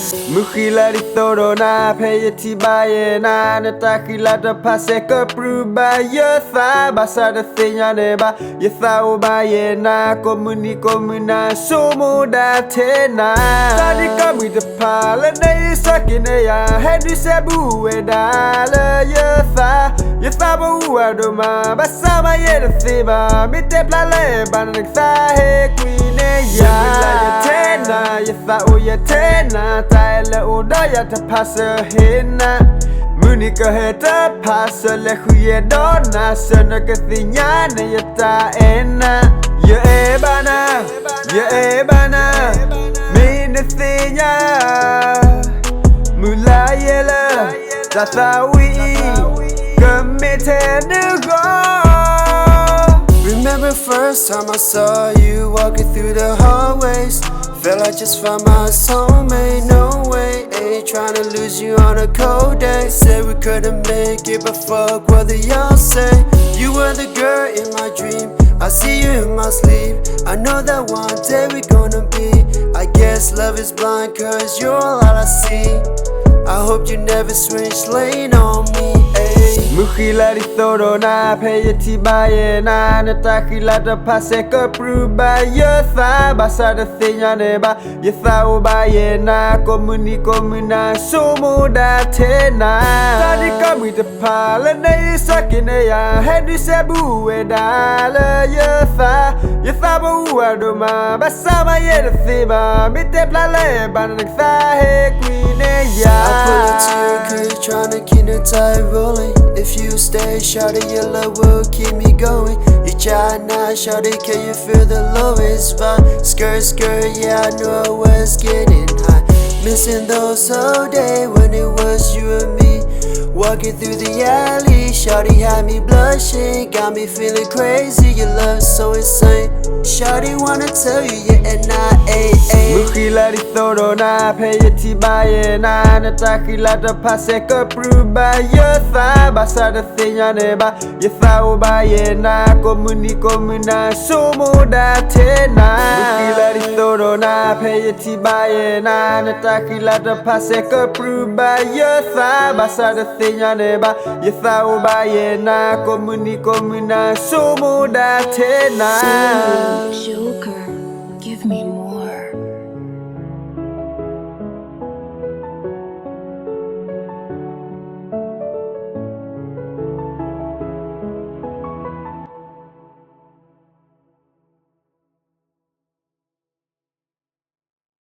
Mukhila di torona payeti bayena natakila da pase kapruba yatha basa da thinya neba yatha obayena komuna somoda tena tadi kami de pala nei sakine ya hedu sebu edala yatha buwa doma basa bayena thiba mite plale banaksa he queen ya yatha oyatena la odaya ta pasa hena munika heta pasa le khuye dona sana kathinya ne yata ena ya ebana me ne thinya mulayela tatawi committed to go. Remember first time I saw you walking through the hallways. Felt like just found my soulmate, no way. Ain't tryna lose you on a cold day. Said we couldn't make it, but fuck what they all say. You were the girl in my dream, I see you in my sleep. I know that one day we gonna be. I guess love is blind cause you're all I see. I hope you never switch lane on me. Mukhila di torona payeti bayena natakila da pase kapruba yatha basa da thinya neba yatha obayena komuna somoda tena tadi kami de pala nei sakine ya hedu sebu edala yatha buwa doma basa bayena thiba mite plale banaksa he queen ya I pull up to your crib tryna keep the tide rolling. If you stay, shawty, your love will keep me going. You try now, shawty, can you feel the lowest vibe? Skirt, yeah, I knew I was getting high. Missing those whole days when it was you and me. Walking through the alley, shawty had me blushing. Got me feeling crazy, your love's so insane. Shawty wanna tell you you're NIAA. Mukhila di torona payeti bayena natakila da pase kapruba yatha basa da thinya neba yatha obayena komuna somoda tena Mukhila di torona payeti bayena natakila da pase kapruba yatha basa da thinya neba yatha obayena komuna somoda tena.